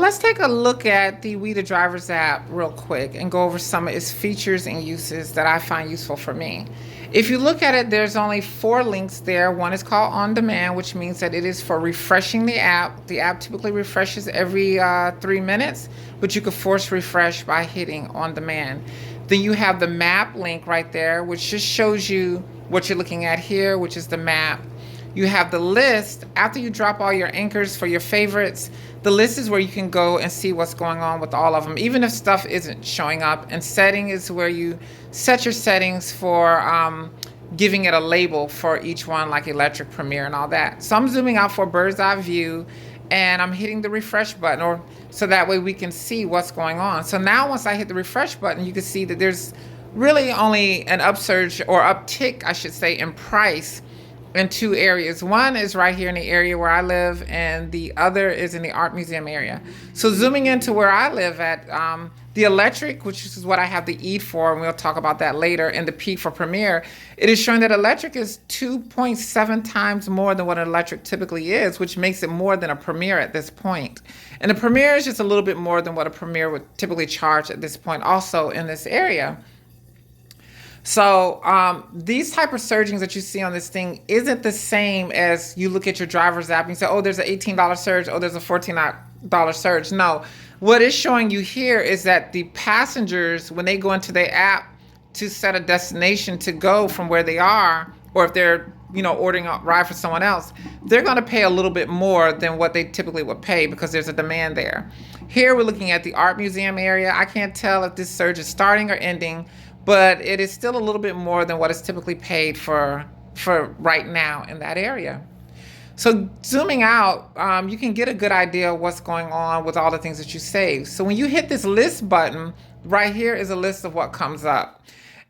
let's take a look at the WeTheDrivers app real quick and go over some of its features and uses that I find useful for me. If you look at it, there's only 4 links there. One is called On Demand, which means that it is for refreshing the app. The app typically refreshes every 3 minutes, but you can force refresh by hitting On Demand. Then you have the map link right there, which just shows you what you're looking at here, which is the map. You have the list. After you drop all your anchors for your favorites, the list is where you can go and see what's going on with all of them, even if stuff isn't showing up. And setting is where you set your settings for giving it a label for each one, like electric, Premier, and all that. So I'm zooming out for a bird's eye view, and I'm hitting the refresh button, or so that way we can see what's going on. So now once I hit the refresh button, you can see that there's really only an upsurge, or uptick, I should say, in price in 2 areas. One is right here in the area where I live, and the other is in the art museum area. So zooming into where I live at, the electric, which is what I have the E for, and we'll talk about that later, and the P for Premier, it is showing that electric is 2.7 times more than what an electric typically is, which makes it more than a Premier at this point. And the Premier is just a little bit more than what a Premier would typically charge at this point, also in this area. So these type of surgings that you see on this thing isn't the same as you look at your driver's app and you say, oh, there's an $18 surge, oh, there's a $14 surge. No, what it's showing you here is that the passengers, when they go into the app to set a destination to go from where they are, or if they're ordering a ride for someone else, they're going to pay a little bit more than what they typically would pay because there's a demand there. Here we're looking at the art museum area. I can't tell if this surge is starting or ending, but it is still a little bit more than what is typically paid for right now in that area. So zooming out, you can get a good idea of what's going on with all the things that you save. So when you hit this list button, right here is a list of what comes up.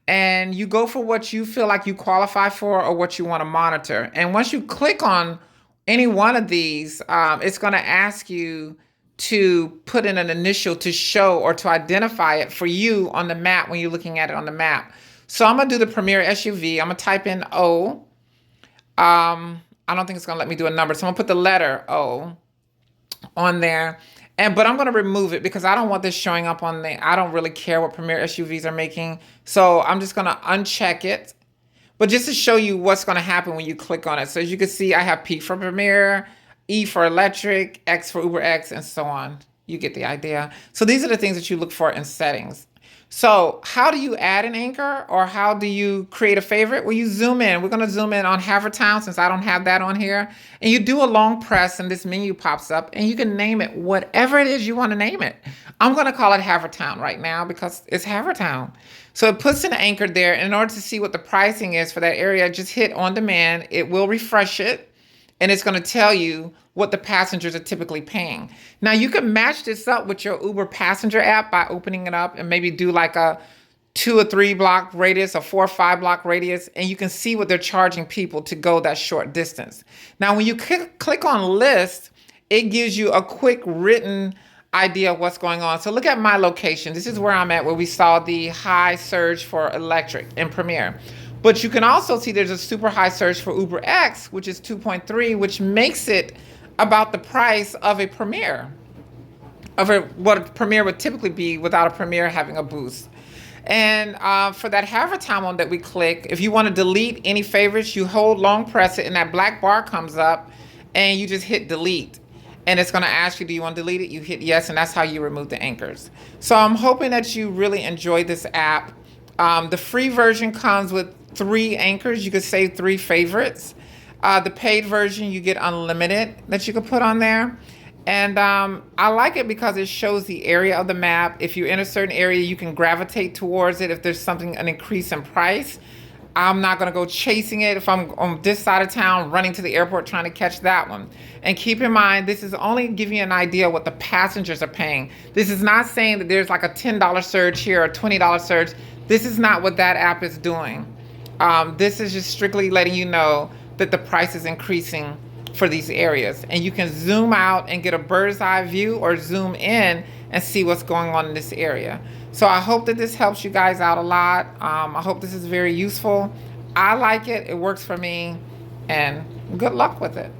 And you go for what you feel like you qualify for or what you want to monitor. And once you click on any one of these, it's going to ask you to put in an initial to show or to identify it for you on the map when you're looking at it on the map. So I'm going to do the Premier SUV. I'm going to type in O. I don't think it's going to let me do a number. So I'm going to put the letter O on there. But I'm going to remove it because I don't want this showing up on the, I don't really care what Premier SUVs are making. So I'm just going to uncheck it. But just to show you what's going to happen when you click on it. So as you can see, I have P for Premier, E for electric, X for Uber X, and so on. You get the idea. So these are the things that you look for in settings. So how do you add an anchor, or how do you create a favorite? Well, you zoom in. We're going to zoom in on Havertown since I don't have that on here. And you do a long press and this menu pops up and you can name it whatever it is you want to name it. I'm going to call it Havertown right now because it's Havertown. So it puts an anchor there. In order to see what the pricing is for that area, just hit On Demand. It will refresh it. And it's going to tell you what the passengers are typically paying. Now, you can match this up with your Uber passenger app by opening it up and maybe do like a 2 or 3 block radius, a 4 or 5 block radius, and you can see what they're charging people to go that short distance. Now, when you click on list, it gives you a quick written idea of what's going on. So look at my location. This is where I'm at, where we saw the high surge for electric in Premier. But you can also see there's a super high surge for Uber X, which is 2.3, which makes it about the price of a Premier, what a Premier would typically be without a Premier having a boost. And for that Havertown one that we click, if you want to delete any favorites, you hold long press it and that black bar comes up and you just hit delete. And it's going to ask you, do you want to delete it? You hit yes, and that's how you remove the anchors. So I'm hoping that you really enjoy this app. The free version comes with 3 anchors. You could save 3 favorites. The paid version, you get unlimited that you could put on there. And I like it because it shows the area of the map. If you're in a certain area, you can gravitate towards it if there's an increase in price. I'm not going to go chasing it if I'm on this side of town, running to the airport trying to catch that one. And keep in mind, this is only giving you an idea of what the passengers are paying. This is not saying that there's like a $10 surge here or a $20 surge. This is not what that app is doing. This is just strictly letting you know that the price is increasing for these areas. And you can zoom out and get a bird's eye view or zoom in and see what's going on in this area. So I hope that this helps you guys out a lot. I hope this is very useful. I like it. It works for me. And good luck with it.